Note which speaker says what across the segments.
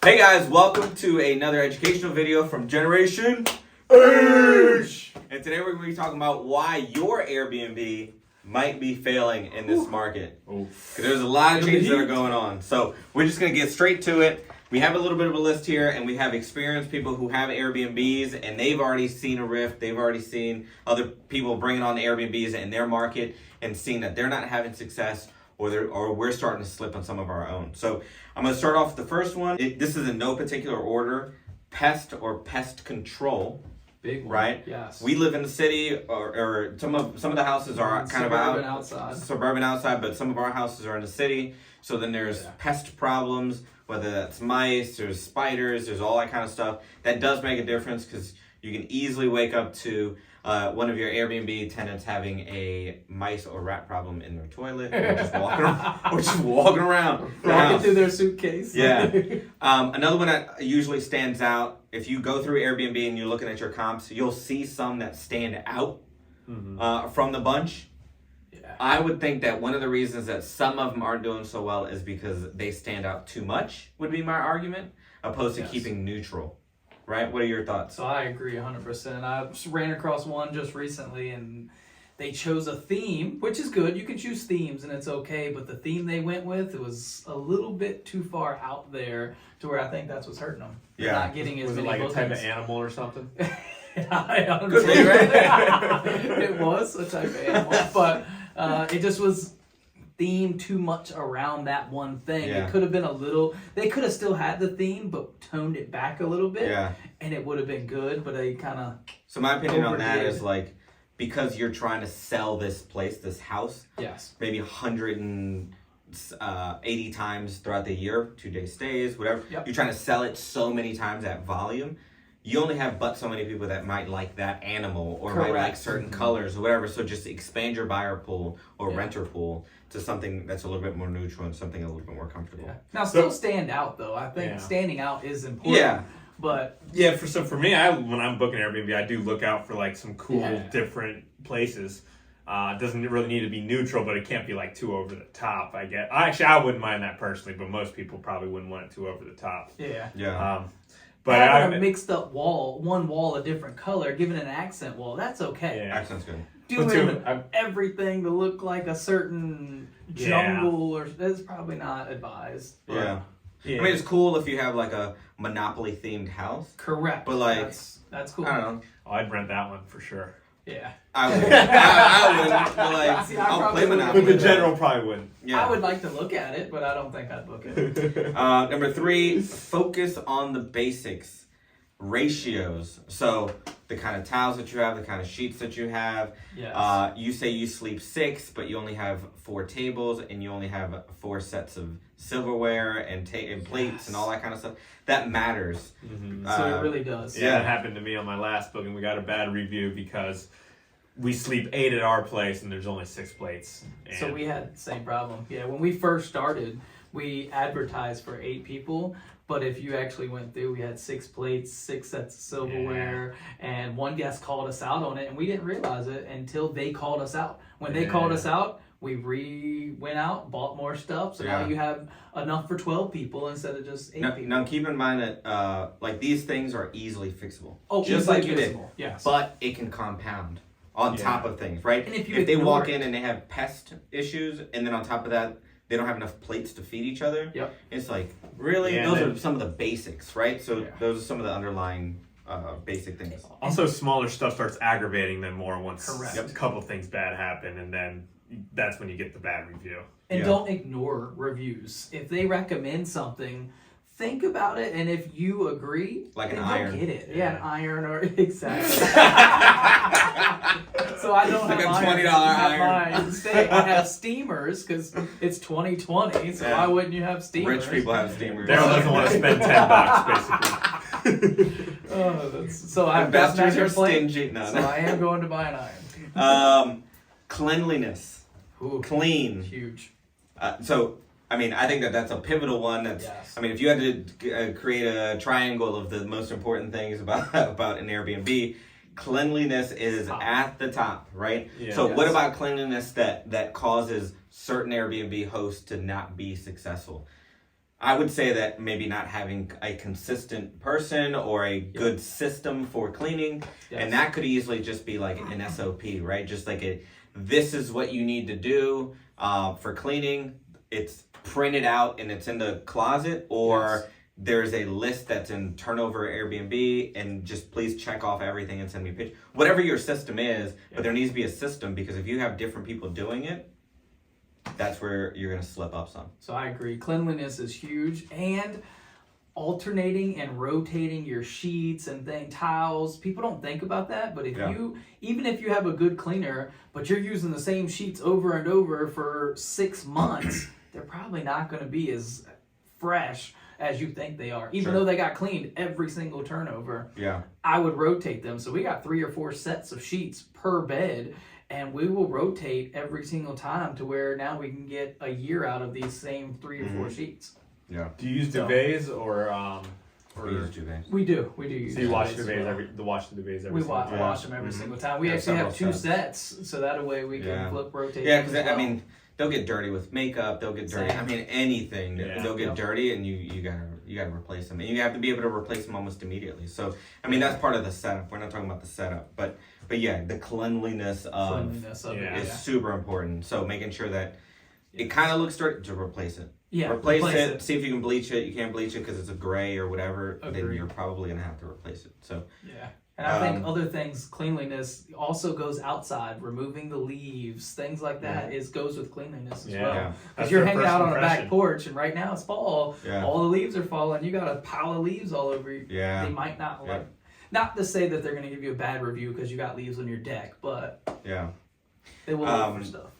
Speaker 1: Hey guys, welcome to another educational video from Generation H. And today we're going to be talking about why your Airbnb might be failing in this market. Because there's a lot of changes that are going on. So we're just going to get straight to it. We have a little bit of a list here, and we have experienced people who have Airbnbs, and they've already seen a rift. They've already seen other people bringing on Airbnbs in their market and seeing that they're not having success, or we're starting to slip on some of our own. So I'm going to start off with the first one. This is in no particular order. Pest or Pest Control.
Speaker 2: Big one.
Speaker 1: Right?
Speaker 2: Yes.
Speaker 1: We live in the city, or some of the houses are kind of suburban outside, but some of our houses are in the city. So then there's pest problems, whether that's mice, there's spiders, there's all that kind of stuff. That does make a difference because you can easily wake up to one of your Airbnb tenants having a mice or rat problem in their toilet, or just walking around.
Speaker 2: Walking through their suitcase.
Speaker 1: Yeah. Another one that usually stands out, if you go through Airbnb and you're looking at your comps, you'll see some that stand out from the bunch. Yeah. I would think that one of the reasons that some of them aren't doing so well is because they stand out too much, would be my argument, opposed to keeping neutral. Right? What are your thoughts?
Speaker 2: So I agree 100%. I ran across one just recently, and they chose a theme, which is good. You can choose themes, and it's okay. But the theme they went with, it was a little bit too far out there to where I think that's what's hurting them. They're not getting as many bookings.
Speaker 3: Was it like a type of animal or something?
Speaker 2: I don't know. It was a type of animal, but it just was themed too much around that one thing. It could have been they could have still had the theme but toned it back a little bit, and it would have been good, but they kind of
Speaker 1: So my opinion on that is, like, because you're trying to sell this place, this house, maybe 180 times throughout the year, 2-day stays, whatever, you're trying to sell it so many times at volume, you only have but so many people that might like that animal or might like certain colors or whatever. So just expand your buyer pool or renter pool to something that's a little bit more neutral and something a little bit more comfortable.
Speaker 2: Now, still stand out though. I think standing out is important.
Speaker 1: Yeah.
Speaker 2: But
Speaker 3: for me, when I'm booking Airbnb, I do look out for like some cool different places. It doesn't really need to be neutral, but it can't be like too over the top. I wouldn't mind that personally, but most people probably wouldn't want it too over the top.
Speaker 2: But having a mixed up one wall a different color, giving an accent wall, that's okay.
Speaker 1: Yeah, accent's good.
Speaker 2: Doing everything to look like a certain jungle, or that's probably not advised.
Speaker 1: Yeah. I mean, it's cool if you have like a Monopoly themed house.
Speaker 2: Correct.
Speaker 1: But like,
Speaker 2: that's cool.
Speaker 1: I don't know.
Speaker 3: Oh, I'd rent that one for sure.
Speaker 2: Yeah.
Speaker 1: I would. I wouldn't. But like, I'll play Monopoly.
Speaker 3: But the general probably wouldn't.
Speaker 2: Yeah. I would like to look at it, but I don't think I'd book it.
Speaker 1: Number 3, focus on the basics. Ratios. So the kind of towels that you have, the kind of sheets that you have.
Speaker 2: Yes.
Speaker 1: You say you sleep 6, but you only have 4 tables and you only have 4 sets of silverware and plates and all that kind of stuff. That matters.
Speaker 2: So it really does.
Speaker 3: Yeah, it happened to me on my last booking. We got a bad review because we sleep 8 at our place and there's only 6 plates.
Speaker 2: So we had the same problem. Yeah, when we first started, we advertised for 8 people. But if you actually went through, we had 6 plates, 6 sets of silverware, and one guest called us out on it, and we didn't realize it until they called us out. When they called us out, we went out, bought more stuff, so now you have enough for 12 people instead of just 8 people. Now
Speaker 1: keep in mind that like these things are easily fixable.
Speaker 2: Oh,
Speaker 1: just like you did.
Speaker 2: Yes.
Speaker 1: But it can compound on top of things, right?
Speaker 2: And if
Speaker 1: they walk in and they have pest issues, and then on top of that, they don't have enough plates to feed each other. It's like, really? Those are some of the basics, right? So those are some of the underlying basic things.
Speaker 3: Also, smaller stuff starts aggravating them more once a couple things bad happen, and then that's when you get the bad review.
Speaker 2: And don't ignore reviews. If they recommend something, think about it, and if you agree,
Speaker 1: like an
Speaker 2: iron,
Speaker 1: iron.
Speaker 2: Get it. Yeah, an iron or exactly. So I don't have
Speaker 1: like a $20
Speaker 2: iron. I have steamers because it's 2020. So why wouldn't you have steamers?
Speaker 1: Rich people have steamers.
Speaker 3: Daryl doesn't want to spend $10 basically.
Speaker 2: So I have
Speaker 1: investors are stingy. No,
Speaker 2: so I am going to buy an iron.
Speaker 1: Cleanliness.
Speaker 2: Ooh,
Speaker 1: clean.
Speaker 2: Huge.
Speaker 1: So I mean, I think that's a pivotal one. I mean, if you had to create a triangle of the most important things about an Airbnb, cleanliness is at the top, right? So what about cleanliness that causes certain Airbnb hosts to not be successful? I would say that maybe not having a consistent person or a good system for cleaning, and that could easily just be like an SOP, right? Just like this is what you need to do for cleaning. It's printed out and it's in the closet, or there's a list that's in Turnover Airbnb, and just please check off everything and send me a picture. Whatever your system is, but there needs to be a system, because if you have different people doing it, that's where you're going to slip up some.
Speaker 2: So I agree. Cleanliness is huge, and alternating and rotating your sheets and towels. People don't think about that, but even if you have a good cleaner, but you're using the same sheets over and over for 6 months, they're probably not going to be as fresh as you think they are, even though they got cleaned every single turnover.
Speaker 1: Yeah.
Speaker 2: I would rotate them. So we got 3 or 4 sets of sheets per bed, and we will rotate every single time to where now we can get a year out of these same 3 or 4 sheets.
Speaker 1: Yeah.
Speaker 3: Do you use duvets or
Speaker 1: We use duvets.
Speaker 2: We do use.
Speaker 3: So you wash
Speaker 2: duvets
Speaker 3: duvets wash the duvets every
Speaker 2: We
Speaker 3: single time.
Speaker 2: wash them every single time. We actually have 2 sets, so that way we can rotate.
Speaker 1: Yeah, because I mean, they'll get dirty with makeup. They'll get dirty. I mean, anything.
Speaker 3: Yeah.
Speaker 1: They'll get dirty, and you gotta replace them, and you have to be able to replace them almost immediately. So I mean, that's part of the setup. We're not talking about the setup, but yeah, the cleanliness of
Speaker 2: it
Speaker 1: is super important. So making sure that it kind of looks dirty, to replace it.
Speaker 2: Yeah,
Speaker 1: replace it. See if you can bleach it. You can't bleach it because it's a gray or whatever. Then
Speaker 2: Agreed.
Speaker 1: you're probably gonna have to replace it. So
Speaker 2: yeah. And I think other things, cleanliness also goes outside, removing the leaves, things like that goes with cleanliness as well.
Speaker 1: Yeah.
Speaker 2: Because you're hanging out on a back porch, and right now it's fall,
Speaker 1: Yeah.
Speaker 2: all the leaves are falling, you got a pile of leaves all over you.
Speaker 1: Yeah.
Speaker 2: They might not like, not to say that they're going to give you a bad review because you got leaves on your deck, but they will look for stuff.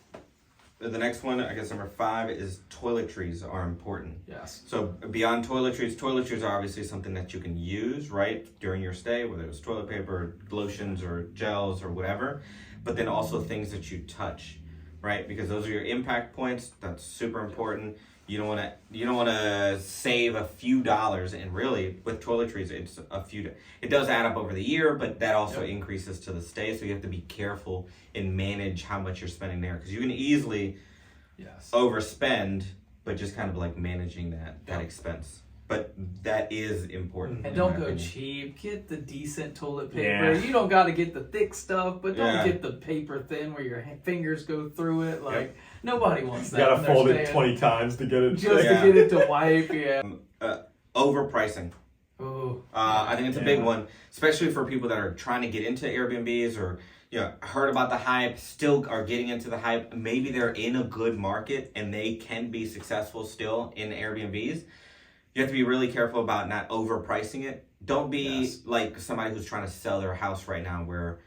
Speaker 1: The next one, I guess number 5, is toiletries are important.
Speaker 2: Yes.
Speaker 1: So beyond toiletries are obviously something that you can use, right, during your stay, whether it's toilet paper, lotions, or gels, or whatever. But then also things that you touch, right? Because those are your impact points. That's super important. You don't want to save a few dollars, and really with toiletries, it's a few. It does add up over the year, but that also increases to the stay. So you have to be careful and manage how much you're spending there, because you can easily overspend, but just kind of like managing that expense. But that is important.
Speaker 2: And don't go cheap. Get the decent toilet paper.
Speaker 3: Yeah.
Speaker 2: You don't got to get the thick stuff, but don't get the paper thin where your fingers go through it. Like, nobody wants that.
Speaker 3: You gotta fold it 20 times to get it.
Speaker 2: Just to get it to wipe,
Speaker 1: Overpricing.
Speaker 2: Oh.
Speaker 1: I think it's a big one, especially for people that are trying to get into Airbnbs, or heard about the hype, still are getting into the hype. Maybe they're in a good market and they can be successful still in Airbnbs. You have to be really careful about not overpricing it. Don't be like somebody who's trying to sell their house right now, where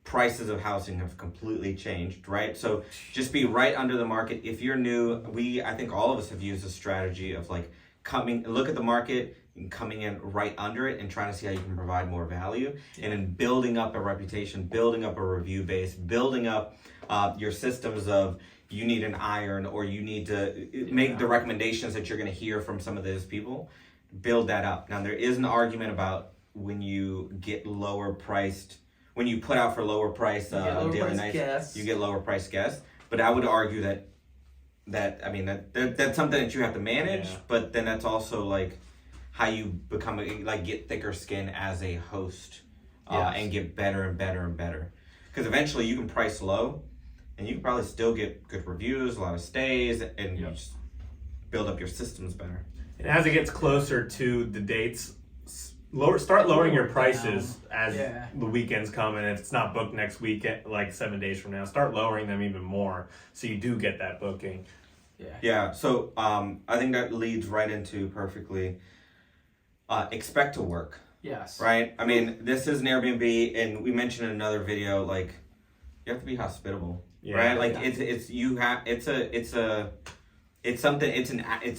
Speaker 1: prices of housing have completely changed, right? So just be right under the market. If you're new, I think all of us have used a strategy of like look at the market and coming in right under it and trying to see how you can provide more value, and then building up a reputation, building up a review base, building up your systems of, you need an iron, or you need to make the recommendations that you're going to hear from some of those people. Build that up. Now, there is an argument about when you get when you put out for lower price daily nights, you get lower price guests. But I would argue that's something that you have to manage. But then that's also like how you become get thicker skin as a host, and get better and better and better. Because eventually you can price low, and you can probably still get good reviews, a lot of stays, and you just build up your systems better.
Speaker 3: And as it gets closer to the dates, start lowering your prices as the weekends come, and if it's not booked next weekend, like 7 days from now, start lowering them even more so you do get that booking.
Speaker 1: Yeah. So I think that leads right into perfectly. Expect to work.
Speaker 2: Yes.
Speaker 1: Right. I mean, this is an Airbnb, and we mentioned in another video, like, you have to be hospitable.
Speaker 3: Yeah.
Speaker 1: Right. Like it's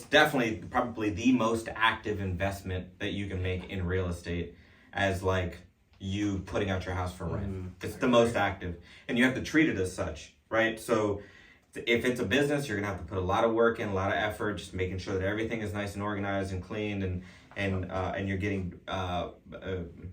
Speaker 1: definitely probably the most active investment that you can make in real estate, as like you putting out your house for rent. It's the most active, and you have to treat it as such, right? So if it's a business, you're gonna have to put a lot of work in, a lot of effort, just making sure that everything is nice and organized and cleaned, and you're getting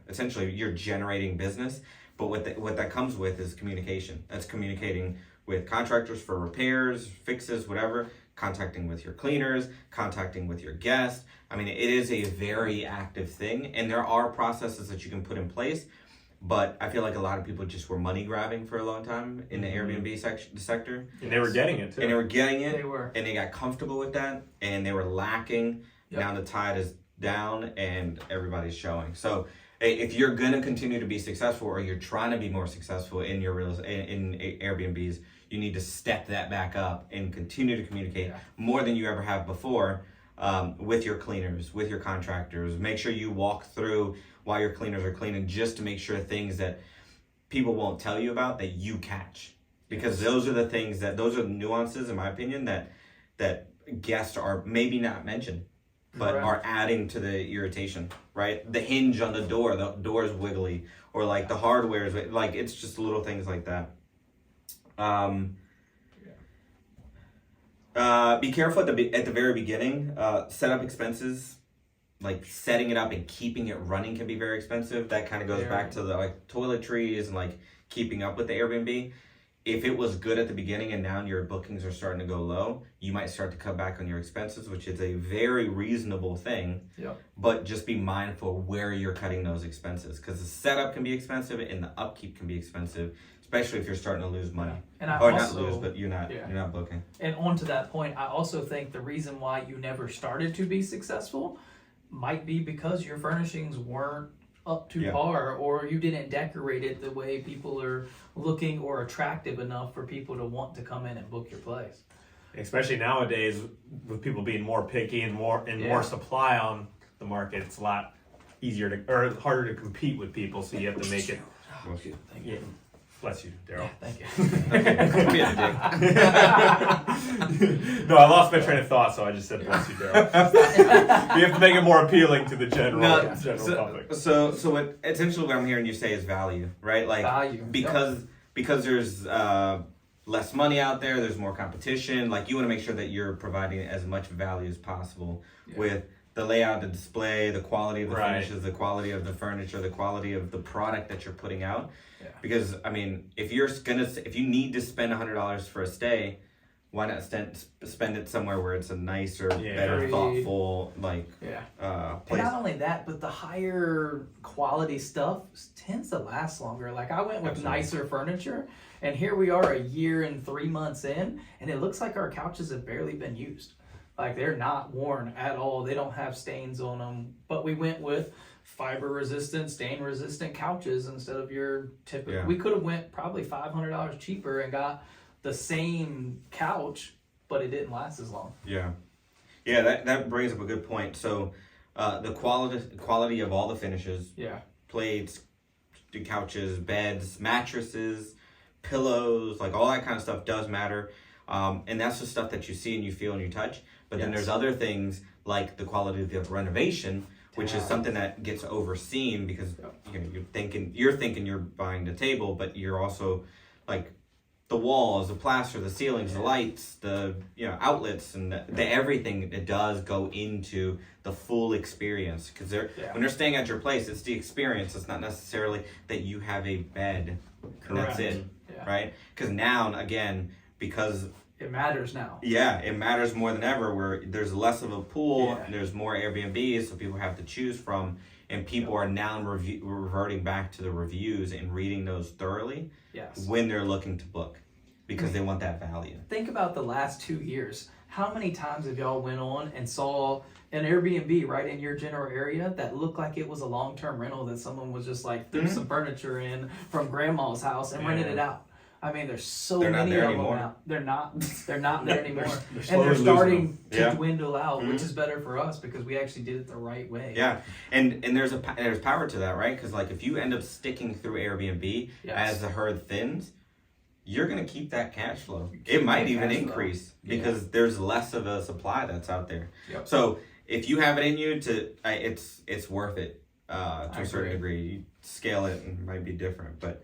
Speaker 1: essentially you're generating business. But what that comes with is communication. That's communicating with contractors for repairs, fixes, whatever. contacting with your cleaners, contacting with your guests. I mean, it is a very active thing, and there are processes that you can put in place. But I feel like a lot of people just were money grabbing for a long time in the Airbnb sector.
Speaker 3: And they were getting it too.
Speaker 1: And they were getting it.
Speaker 2: They were.
Speaker 1: And they got comfortable with that. And they were lacking.
Speaker 2: Yep.
Speaker 1: Now the tide is down and everybody's showing. So if you're going to continue to be successful, or you're trying to be more successful in your in Airbnbs, you need to step that back up and continue to communicate more than you ever have before with your cleaners, with your contractors. Make sure you walk through while your cleaners are cleaning, just to make sure things that people won't tell you about, that you catch. Because those are the things those are the nuances, in my opinion, that guests are maybe not mentioned, but are adding to the irritation, right? The hinge on the door is wiggly, or like the hardware is, like, it's just little things like that. Be careful at the very beginning. Setup expenses, like setting it up and keeping it running, can be very expensive. That kind of goes back to the like toiletries and like keeping up with the Airbnb. If it was good at the beginning and now your bookings are starting to go low, you might start to cut back on your expenses, which is a very reasonable thing.
Speaker 2: Yeah.
Speaker 1: But just be mindful where you're cutting those expenses, because the setup can be expensive and the upkeep can be expensive, especially if you're starting to lose money.
Speaker 2: And
Speaker 1: not lose, but you're not booking.
Speaker 2: And on to that point, I also think the reason why you never started to be successful might be because your furnishings weren't up to par, or you didn't decorate it the way people are looking, or attractive enough for people to want to come in and book your place.
Speaker 3: Especially nowadays, with people being more picky and more supply on the market, it's a lot easier or harder to compete with people. So you have to make it.
Speaker 2: Thank you.
Speaker 3: Bless you, Daryl.
Speaker 2: Thank you.
Speaker 3: No, I lost my train of thought, so I just said bless you, Daryl. You have to make it more appealing to the general public.
Speaker 1: So what essentially what I'm hearing you say is value, right? Like
Speaker 2: value.
Speaker 1: Because there's less money out there, there's more competition. Like, you want to make sure that you're providing as much value as possible with the layout, the display, the quality of the finishes, the quality of the furniture, the quality of the product that you're putting out. Yeah. Because I mean, if you need to spend $100 for a stay, why not spend it somewhere where it's a nicer, better, thoughtful, place?
Speaker 2: And not only that, but the higher quality stuff tends to last longer. Like, I went with nicer furniture, and here we are 1 year and 3 months in, and it looks like our couches have barely been used. Like, they're not worn at all. They don't have stains on them. But we went with fiber-resistant, stain-resistant couches instead of your typical. Yeah. We could have went probably $500 cheaper and got the same couch, but it didn't last as long.
Speaker 1: Yeah. That brings up a good point. So, the quality of all the finishes. Yeah. Plates, couches, beds, mattresses, pillows, like all that kind of stuff does matter. And that's the stuff that you see and you feel and you touch. But then there's other things like the quality of the renovation, which is something that gets overseen, because you're thinking you're buying the table, but you're also like the walls, the plaster, the ceilings, the lights, the outlets, and the everything that does go into the full experience. Because when they're staying at your place, it's the experience. It's not necessarily that you have a bed. Correct. And that's it, right? Because now, again, because
Speaker 2: it matters now.
Speaker 1: Yeah, it matters more than ever, where there's less of a pool, and there's more Airbnbs, so people have to choose from, and people are now reverting back to the reviews and reading those thoroughly when they're looking to book, because they want that value.
Speaker 2: Think about the last 2 years. How many times have y'all went on and saw an Airbnb right in your general area that looked like it was a long-term rental, that someone was just like threw some furniture in from grandma's house and rented it out? I mean, there's so many of them now. They're not there anymore. And they're starting to dwindle out, which is better for us because we actually did it the right way.
Speaker 1: Yeah, and there's power to that, right? Because like if you end up sticking through Airbnb as the herd thins, you're going to keep that cash flow. It might even increase because there's less of a supply that's out there. Yep. So if you have it in you, it's worth it to a certain degree. You scale it and it might be different, but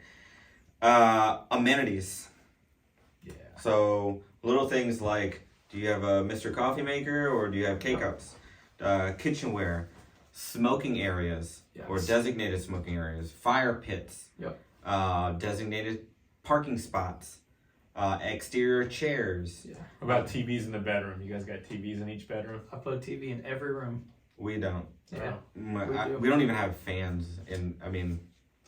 Speaker 1: amenities. Yeah. So little things like, do you have a Mr. Coffee Maker, or do you have K-Cups? Kitchenware, smoking areas or designated smoking areas, fire pits, designated parking spots, exterior chairs.
Speaker 2: Yeah.
Speaker 3: What about TVs in the bedroom? You guys got TVs in each bedroom?
Speaker 2: I put a TV in every room.
Speaker 1: We don't.
Speaker 2: Yeah.
Speaker 1: We don't even have fans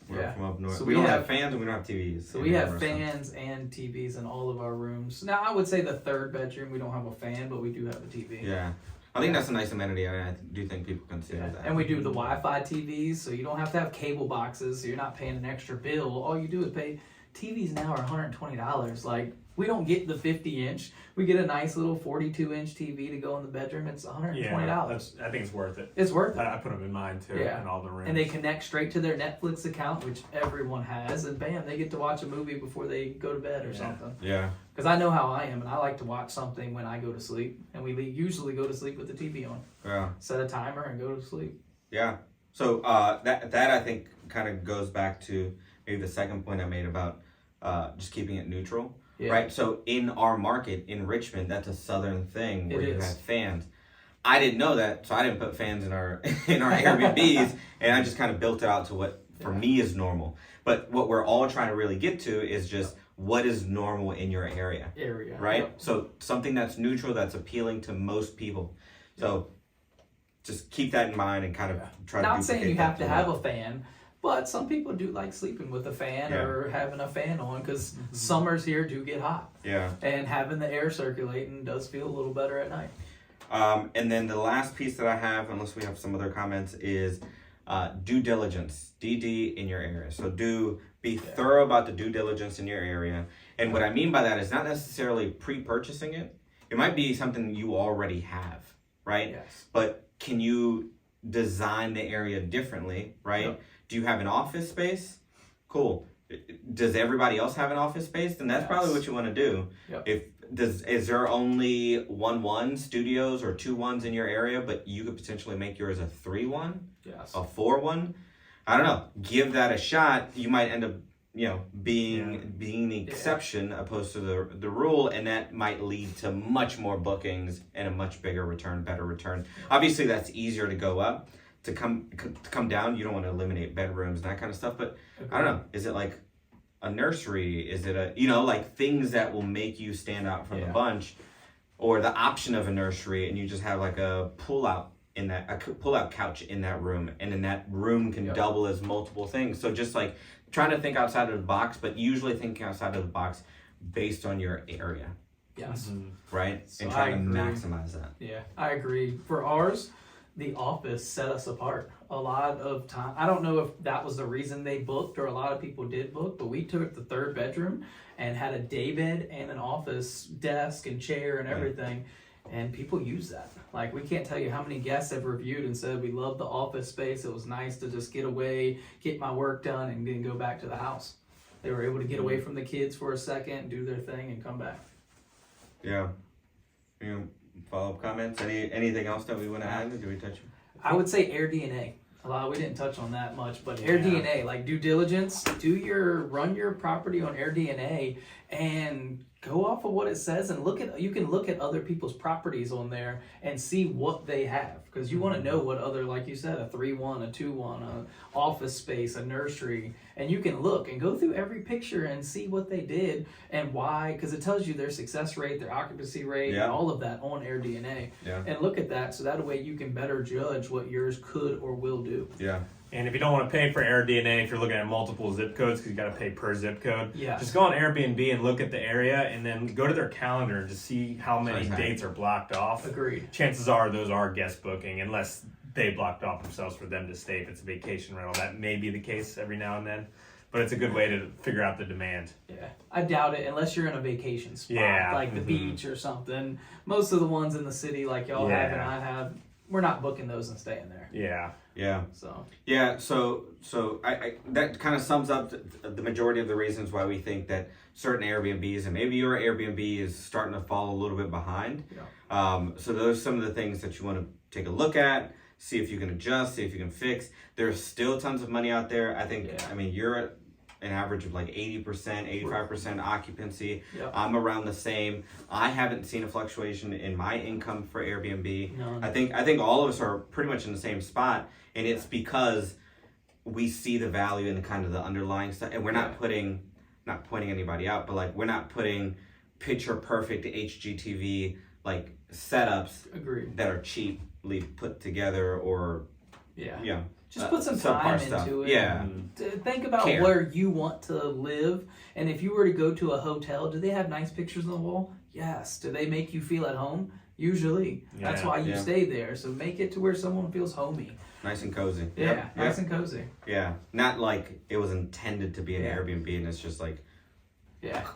Speaker 1: we're
Speaker 2: Yeah.
Speaker 1: from up north.
Speaker 2: So
Speaker 1: we don't have fans and we don't have TVs.
Speaker 2: So we have fans and TVs in all of our rooms. Now I would say the third bedroom we don't have a fan, but we do have a TV.
Speaker 1: Yeah. I think that's a nice amenity. I do think people consider that.
Speaker 2: And we do the Wi-Fi TVs, so you don't have to have cable boxes. So you're not paying an extra bill. All you do is pay. TVs now are $120. Like, we don't get the 50-inch. We get a nice little 42-inch TV to go in the bedroom. It's $120.
Speaker 3: Yeah, I think it's worth it.
Speaker 2: It's worth it.
Speaker 3: I put them in mine too, in all the rooms.
Speaker 2: And they connect straight to their Netflix account, which everyone has, and bam, they get to watch a movie before they go to bed or something.
Speaker 1: Yeah.
Speaker 2: Because I know how I am, and I like to watch something when I go to sleep, and we usually go to sleep with the TV on.
Speaker 1: Yeah.
Speaker 2: Set a timer and go to sleep.
Speaker 1: Yeah. So that I think kind of goes back to maybe the second point I made about just keeping it neutral.
Speaker 2: Yeah.
Speaker 1: Right. So in our market in Richmond, that's a southern thing where you
Speaker 2: is.
Speaker 1: have fans. I didn't know that, so I didn't put fans in our Airbnbs, and I just kind of built it out to what for me is normal. But what we're all trying to really get to is just what is normal in your area. Right?
Speaker 2: Yep.
Speaker 1: So something that's neutral, that's appealing to most people. So just keep that in mind and kind of try to
Speaker 2: Not saying you have to have
Speaker 1: a
Speaker 2: a fan, but some people do like sleeping with a fan or having a fan on because summers here do get hot.
Speaker 1: Yeah.
Speaker 2: And having the air circulating does feel a little better at night.
Speaker 1: And then the last piece that I have, unless we have some other comments, is due diligence, DD in your area. So be thorough about the due diligence in your area. And what I mean by that is not necessarily pre-purchasing it. It might be something you already have, right?
Speaker 2: Yes.
Speaker 1: But can you design the area differently, right?
Speaker 2: Yep.
Speaker 1: Do you have an office space? Cool. Does everybody else have an office space? Then that's probably what you want to do.
Speaker 2: Yep.
Speaker 1: Is there only 1-1 studios or 2-1s in your area, but you could potentially make yours a 3-1,
Speaker 2: Yes.
Speaker 1: a 4-1? I don't know. Give that a shot. You might end up, being the exception opposed to the rule, and that might lead to much more bookings and a much bigger return, better return. Obviously, that's easier to go up. To come down, you don't want to eliminate bedrooms and that kind of stuff, but I don't know. Is it like a nursery? Is it like things that will make you stand out from the bunch, or the option of a nursery, and you just have like a pull-out couch in that room, and then that room can double as multiple things. So just like trying to think outside of the box, but usually thinking outside of the box based on your area.
Speaker 2: Yes.
Speaker 1: Right?
Speaker 2: So
Speaker 1: and try
Speaker 2: I
Speaker 1: to
Speaker 2: agree.
Speaker 1: maximize that.
Speaker 2: Yeah, I agree. For ours, the office set us apart. A lot of time, I don't know if that was the reason they booked or a lot of people did book, but we took the third bedroom and had a day bed and an office desk and chair and everything. And people use that. Like, we can't tell you how many guests have reviewed and said, we love the office space. It was nice to just get away, get my work done, and then go back to the house. They were able to get away from the kids for a second, do their thing, and come back.
Speaker 1: Yeah. Follow-up comments? Anything else that we want to add? Did we touch?
Speaker 2: I would say Air DNA. We didn't touch on that much, but Air DNA, like due diligence, run your property on Air DNA and go off of what it says and you can look at other people's properties on there and see what they have, because you want to know what other, like you said, a 3-1, a 2-1, a office space, a nursery, and you can look and go through every picture and see what they did and why, because it tells you their success rate, their occupancy rate, and all of that on Air DNA. And look at that, so that way you can better judge what yours could or will do.
Speaker 3: And if you don't want to pay for AirDNA, if you're looking at multiple zip codes, because you got to pay per zip code, just go on Airbnb and look at the area, and then go to their calendar and just see how many dates are blocked off.
Speaker 2: Agreed.
Speaker 3: Chances are those are guest booking, unless they blocked off themselves for them to stay. If it's a vacation rental, that may be the case every now and then. But it's a good way to figure out the demand.
Speaker 2: Yeah, I doubt it unless you're in a vacation spot, like the beach or something. Most of the ones in the city, like y'all have and I have, we're not booking those and staying there. So I that kind of sums up the majority of the reasons why we think that certain Airbnbs, and maybe your Airbnb is starting to fall a little bit behind. So those are some of the things that you want to take a look at, see if you can adjust, see if you can fix. There's still tons of money out there. I think, I mean, you're at an average of like 80%, 85% occupancy. I'm around the same. I haven't seen a fluctuation in my income for Airbnb. No.
Speaker 1: I think all of us are pretty much in the same spot, and it's because we see the value in the kind of the underlying stuff, and we're not putting not pointing anybody out, but like we're not putting picture perfect HGTV like setups
Speaker 2: Agreed.
Speaker 1: that are cheaply put together or
Speaker 2: Yeah. Just put some
Speaker 1: subpar
Speaker 2: time
Speaker 1: stuff.
Speaker 2: into it.
Speaker 1: Yeah.
Speaker 2: Think about
Speaker 1: Care.
Speaker 2: where you want to live, and if you were to go to a hotel, do they have nice pictures on the wall? Yes. Do they make you feel at home? Usually. That's why you stay there. So make it to where someone feels homey.
Speaker 1: Nice and cozy.
Speaker 2: Yeah, nice and cozy.
Speaker 1: Yeah. Not like it was intended to be an Airbnb and it's just like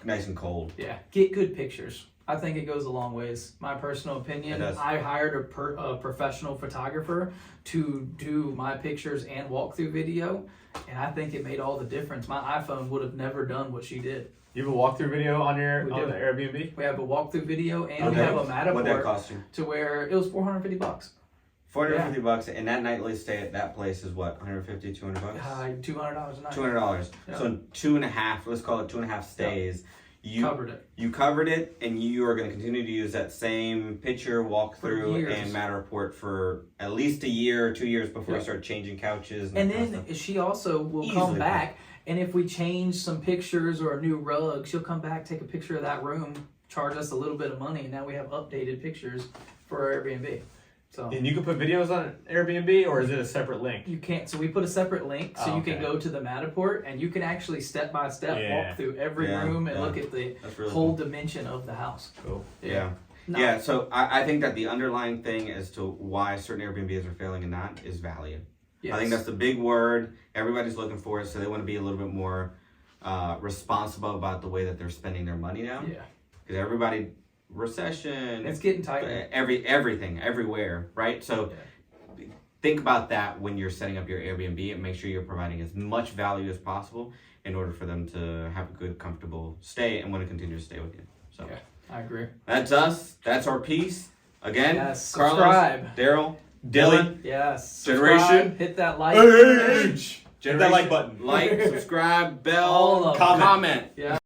Speaker 1: nice and cold.
Speaker 2: Yeah. Get good pictures. I think it goes a long ways. My personal opinion.
Speaker 1: It does.
Speaker 2: I hired a professional photographer to do my pictures and walkthrough video, and I think it made all the difference. My iPhone would have never done what she did.
Speaker 3: You have a walkthrough video on the Airbnb?
Speaker 2: We have a walkthrough video and we have a Matterport.
Speaker 1: What that cost you?
Speaker 2: To where it was $450.
Speaker 1: $450, and that nightly stay at that place is what, $150, $200?
Speaker 2: $200 a night.
Speaker 1: $200.
Speaker 2: Yeah.
Speaker 1: So in 2.5, let's call it 2.5 stays. You
Speaker 2: covered it.
Speaker 1: You covered it, and you are going to continue to use that same picture, walkthrough, and Matterport for at least a year or 2 years before you start changing couches.
Speaker 2: And then she also will come back, and if we change some pictures or a new rug, she'll come back, take a picture of that room, charge us a little bit of money, and now we have updated pictures for our Airbnb. So,
Speaker 3: and you can put videos on Airbnb, or is it a separate link?
Speaker 2: You can't. So we put a separate link, so you can go to the Matterport, and you can actually step by step walk through every room and look at the whole dimension of the house.
Speaker 3: Cool.
Speaker 1: Yeah, so I think that the underlying thing as to why certain Airbnbs are failing and not is value. Yes. I think that's the big word everybody's looking for, so they want to be a little bit more responsible about the way that they're spending their money now.
Speaker 2: Yeah.
Speaker 1: Because everybody, recession,
Speaker 2: it's getting tighter.
Speaker 1: Everything, everywhere, right? So think about that when you're setting up your Airbnb and make sure you're providing as much value as possible in order for them to have a good, comfortable stay and want to continue to stay with you. So
Speaker 2: I agree.
Speaker 1: That's us. That's our piece. Again, Carlos,
Speaker 2: subscribe.
Speaker 1: Daryl, Dylan.
Speaker 2: Yes.
Speaker 1: Generation.
Speaker 2: Subscribe, hit that like.
Speaker 3: Hit that like button.
Speaker 1: Like, subscribe, bell, comment.
Speaker 2: Yeah.